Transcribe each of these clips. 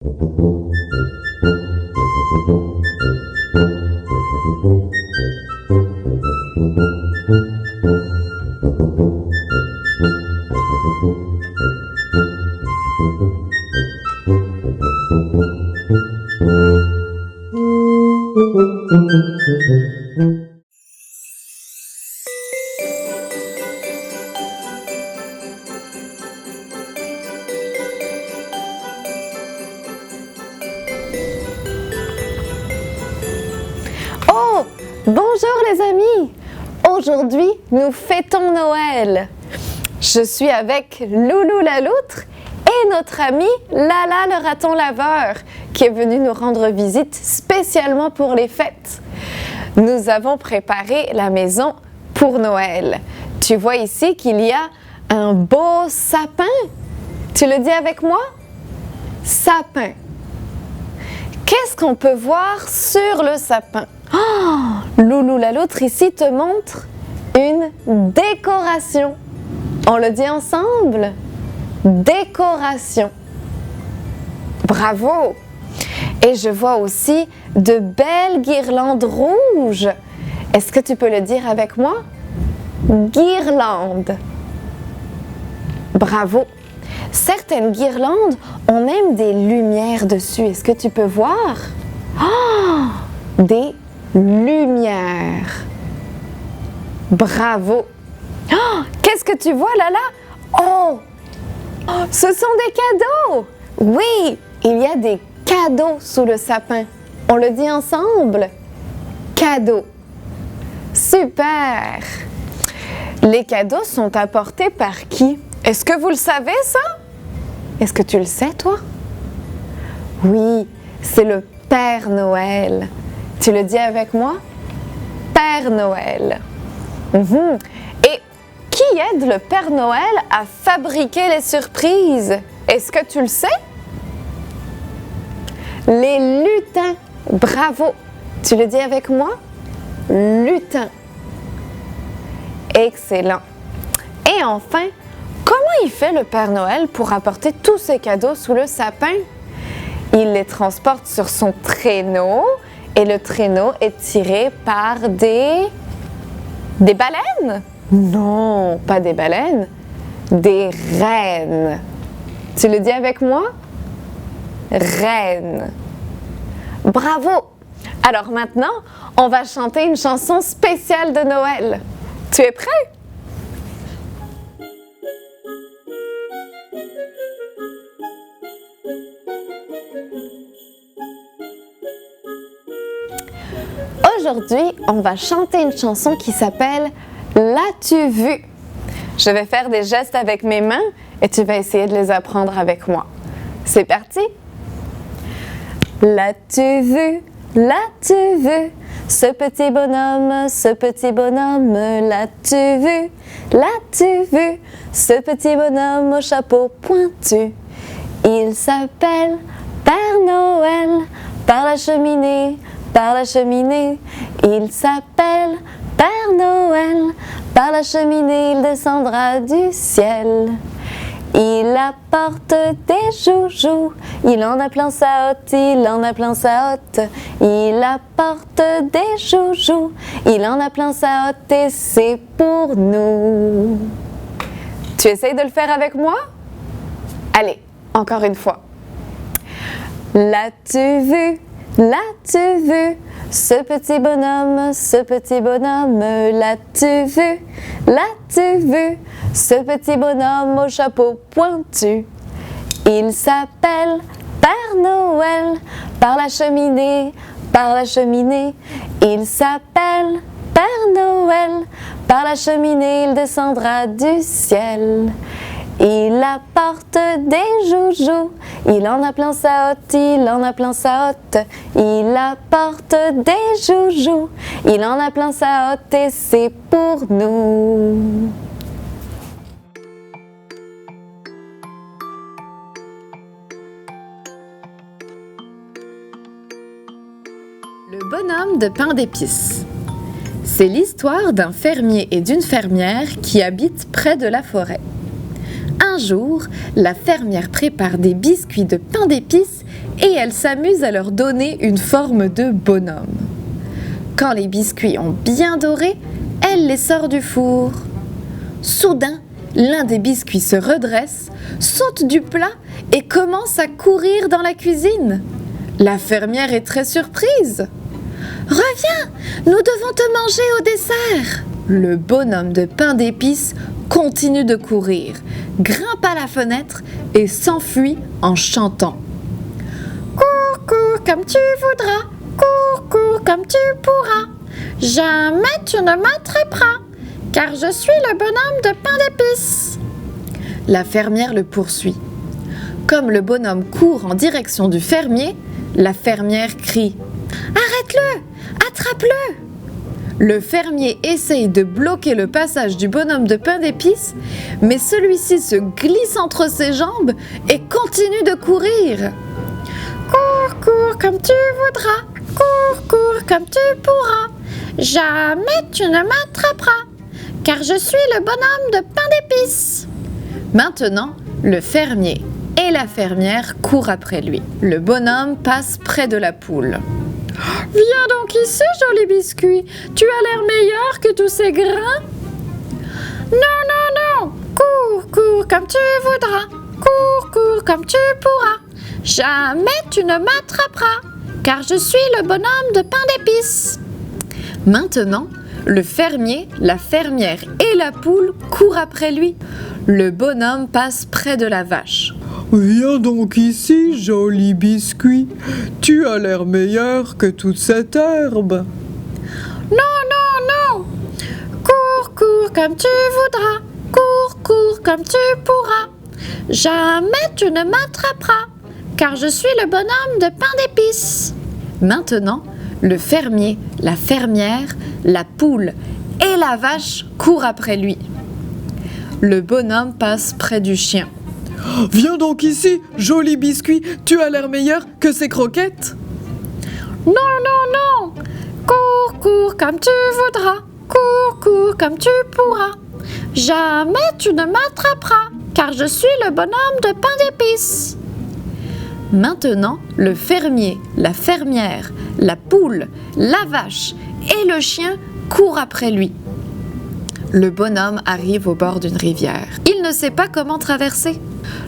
Oh, bonjour les amis! Aujourd'hui, nous fêtons Noël. Je suis avec Loulou la loutre et notre ami Lala le raton laveur qui est venu nous rendre visite spécialement pour les fêtes. Nous avons préparé la maison pour Noël. Tu vois ici qu'il y a un beau sapin. Tu le dis avec moi? Sapin. Qu'est-ce qu'on peut voir sur le sapin? Oh, Loulou la loutre ici te montre une décoration. On le dit ensemble? Décoration. Bravo! Et je vois aussi de belles guirlandes rouges. Est-ce que tu peux le dire avec moi? Guirlande. Bravo! Certaines guirlandes ont même des lumières dessus. Est-ce que tu peux voir? Oh, des lumière. Bravo. Oh, qu'est-ce que tu vois, Lala? Oh, ce sont des cadeaux. Oui, il y a des cadeaux sous le sapin. On le dit ensemble? Cadeaux. Super. Les cadeaux sont apportés par qui? Est-ce que vous le savez, ça? Est-ce que tu le sais, toi? Oui, c'est le Père Noël. Tu le dis avec moi? Père Noël. Et qui aide le Père Noël à fabriquer les surprises? Est-ce que tu le sais? Les lutins. Bravo. Tu le dis avec moi? Lutins. Excellent. Et enfin, comment il fait le Père Noël pour apporter tous ces cadeaux sous le sapin? Il les transporte sur son traîneau. Et le traîneau est tiré par des baleines? Non, pas des baleines, des rennes. Tu le dis avec moi? Rennes. Bravo! Alors maintenant, on va chanter une chanson spéciale de Noël. Tu es prêt? Aujourd'hui, on va chanter une chanson qui s'appelle « L'as-tu vu ?» Je vais faire des gestes avec mes mains et tu vas essayer de les apprendre avec moi. C'est parti! L'as-tu vu? L'as-tu vu? Ce petit bonhomme, l'as-tu vu? L'as-tu vu? Ce petit bonhomme au chapeau pointu. Il s'appelle Père Noël, par la cheminée, il s'appelle Père Noël, par la cheminée il descendra du ciel. Il apporte des joujoux, il en a plein sa hotte, il apporte des joujoux, il en a plein sa hotte et c'est pour nous. Tu essayes de le faire avec moi? Allez, encore une fois. L'as-tu vu? L'as-tu vu? Ce petit bonhomme, l'as-tu vu? L'as-tu vu? Ce petit bonhomme au chapeau pointu. Il s'appelle Père Noël, par la cheminée, il s'appelle Père Noël, par la cheminée il descendra du ciel. Il apporte des joujoux, il en a plein sa hotte, il apporte des joujoux, il en a plein sa hotte et c'est pour nous. Le bonhomme de pain d'épices. C'est l'histoire d'un fermier et d'une fermière qui habitent près de la forêt. Un jour, la fermière prépare des biscuits de pain d'épices et elle s'amuse à leur donner une forme de bonhomme. Quand les biscuits ont bien doré, elle les sort du four. Soudain, l'un des biscuits se redresse, saute du plat et commence à courir dans la cuisine. La fermière est très surprise. « Reviens, nous devons te manger au dessert !» Le bonhomme de pain d'épices continue de courir, grimpe à la fenêtre et s'enfuit en chantant. « Cours, cours comme tu voudras, cours, cours comme tu pourras. Jamais tu ne m'attraperas, car je suis le bonhomme de pain d'épices. » La fermière le poursuit. Comme le bonhomme court en direction du fermier, la fermière crie « Arrête-le! Attrape-le !» Le fermier essaye de bloquer le passage du bonhomme de pain d'épices, mais celui-ci se glisse entre ses jambes et continue de courir. « Cours, cours comme tu voudras, cours, cours comme tu pourras. Jamais tu ne m'attraperas, car je suis le bonhomme de pain d'épices. » Maintenant, le fermier et la fermière courent après lui. Le bonhomme passe près de la poule. « Viens donc ici, joli biscuit, tu as l'air meilleur que tous ces grains. »« Non, non, non, cours, cours comme tu voudras, cours, cours comme tu pourras. Jamais tu ne m'attraperas, car je suis le bonhomme de pain d'épices. » Maintenant, le fermier, la fermière et la poule courent après lui. Le bonhomme passe près de la vache. « Viens donc ici, joli biscuit, tu as l'air meilleur que toute cette herbe. »« Non, non, non, cours, cours comme tu voudras, cours, cours comme tu pourras. Jamais tu ne m'attraperas, car je suis le bonhomme de pain d'épices. » Maintenant, le fermier, la fermière, la poule et la vache courent après lui. Le bonhomme passe près du chien. « Viens donc ici, joli biscuit, tu as l'air meilleur que ces croquettes. »« Non, non, non, cours, cours comme tu voudras, cours, cours comme tu pourras. Jamais tu ne m'attraperas, car je suis le bonhomme de pain d'épices. » Maintenant, le fermier, la fermière, la poule, la vache et le chien courent après lui. Le bonhomme arrive au bord d'une rivière. Il ne sait pas comment traverser.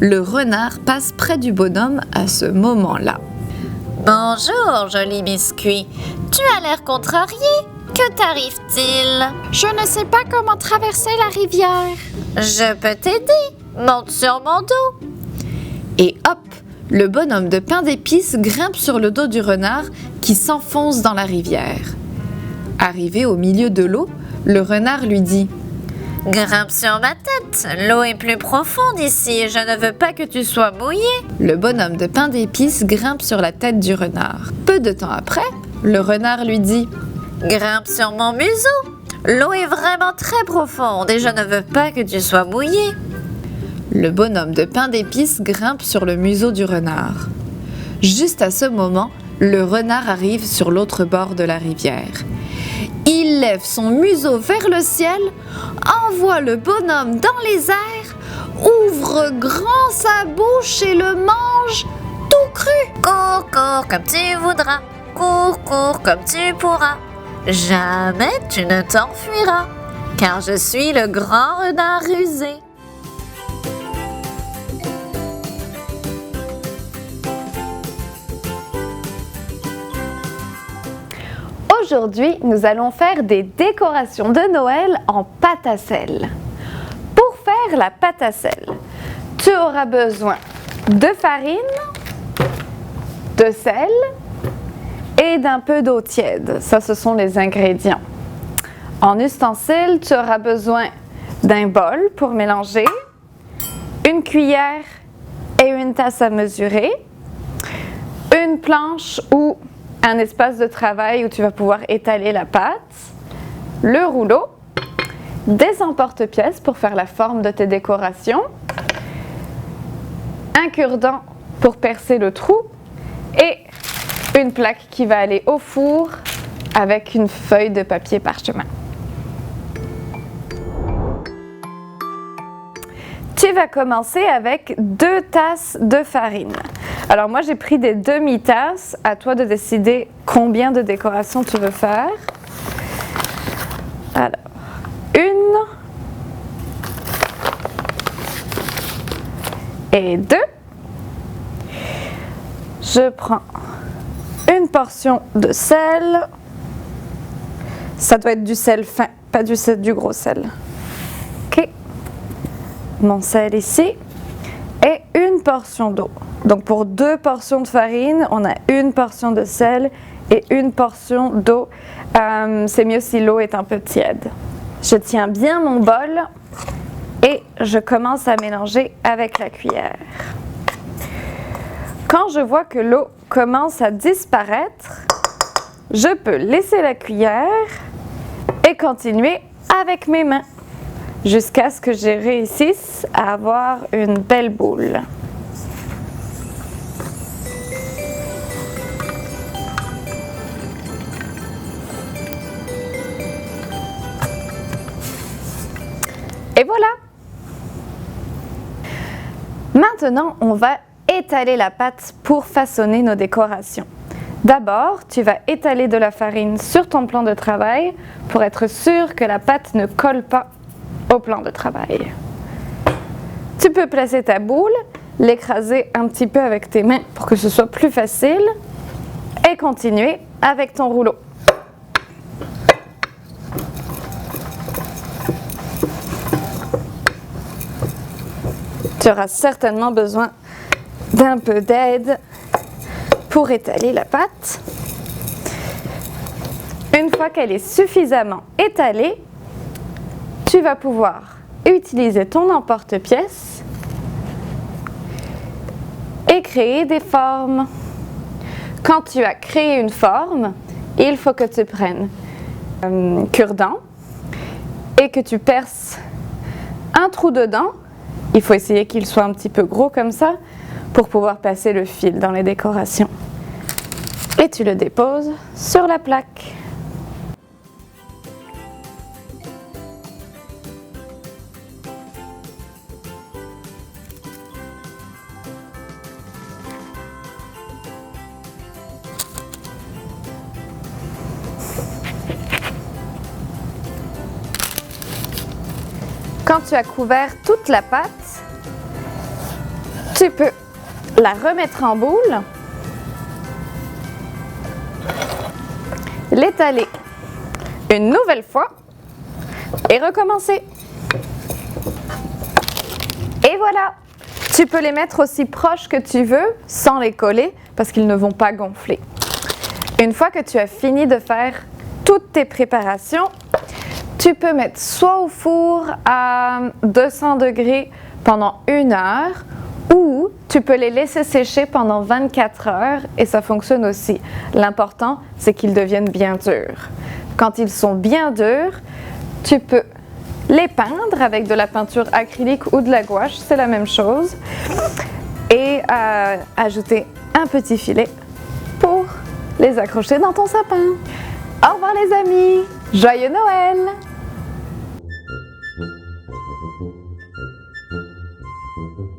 Le renard passe près du bonhomme à ce moment-là. « Bonjour, joli biscuit. Tu as l'air contrarié. Que t'arrive-t-il? »« Je ne sais pas comment traverser la rivière. »« Je peux t'aider. Monte sur mon dos. » Et hop, le bonhomme de pain d'épices grimpe sur le dos du renard qui s'enfonce dans la rivière. Arrivé au milieu de l'eau, le renard lui dit « Grimpe sur ma tête, l'eau est plus profonde ici et je ne veux pas que tu sois mouillé. » Le bonhomme de pain d'épices grimpe sur la tête du renard. Peu de temps après, le renard lui dit « Grimpe sur mon museau, l'eau est vraiment très profonde et je ne veux pas que tu sois mouillé. » Le bonhomme de pain d'épices grimpe sur le museau du renard. Juste à ce moment, le renard arrive sur l'autre bord de la rivière. Il lève son museau vers le ciel, envoie le bonhomme dans les airs, ouvre grand sa bouche et le mange tout cru. « Cours, cours comme tu voudras, cours, cours comme tu pourras. Jamais tu ne t'enfuiras, car je suis le grand renard rusé. » Aujourd'hui, nous allons faire des décorations de Noël en pâte à sel. Pour faire la pâte à sel, tu auras besoin de farine, de sel et d'un peu d'eau tiède. Ça, ce sont les ingrédients. En ustensiles, tu auras besoin d'un bol pour mélanger, une cuillère et une tasse à mesurer, une planche ou un espace de travail où tu vas pouvoir étaler la pâte, le rouleau, des emporte-pièces pour faire la forme de tes décorations, un cure-dent pour percer le trou et une plaque qui va aller au four avec une feuille de papier parchemin. Tu vas commencer avec 2 tasses de farine. Alors moi j'ai pris des demi-tasses, à toi de décider combien de décorations tu veux faire. Alors, 1 et 2. Je prends une portion de sel. Ça doit être du sel fin, pas du gros sel. Ok. Mon sel ici. Et une portion d'eau. Donc pour 2 portions de farine, on a une portion de sel et une portion d'eau. C'est mieux si l'eau est un peu tiède. Je tiens bien mon bol et je commence à mélanger avec la cuillère. Quand je vois que l'eau commence à disparaître, je peux laisser la cuillère et continuer avec mes mains jusqu'à ce que je réussisse à avoir une belle boule. Et voilà! Maintenant, on va étaler la pâte pour façonner nos décorations. D'abord, tu vas étaler de la farine sur ton plan de travail pour être sûr que la pâte ne colle pas au plan de travail. Tu peux placer ta boule, l'écraser un petit peu avec tes mains pour que ce soit plus facile et continuer avec ton rouleau. Tu auras certainement besoin d'un peu d'aide pour étaler la pâte. Une fois qu'elle est suffisamment étalée, tu vas pouvoir utiliser ton emporte-pièce et créer des formes. Quand tu as créé une forme, il faut que tu prennes un cure-dent et que tu perces un trou dedans. Il faut essayer qu'il soit un petit peu gros comme ça pour pouvoir passer le fil dans les décorations. Et tu le déposes sur la plaque. Quand tu as couvert toute la pâte, tu peux la remettre en boule, l'étaler une nouvelle fois et recommencer. Et voilà! Tu peux les mettre aussi proches que tu veux sans les coller parce qu'ils ne vont pas gonfler. Une fois que tu as fini de faire toutes tes préparations, tu peux mettre soit au four à 200 degrés pendant 1 heure ou tu peux les laisser sécher pendant 24 heures et ça fonctionne aussi. L'important, c'est qu'ils deviennent bien durs. Quand ils sont bien durs, tu peux les peindre avec de la peinture acrylique ou de la gouache, c'est la même chose, et ajouter un petit filet pour les accrocher dans ton sapin. Au revoir les amis! Joyeux Noël! Thank you.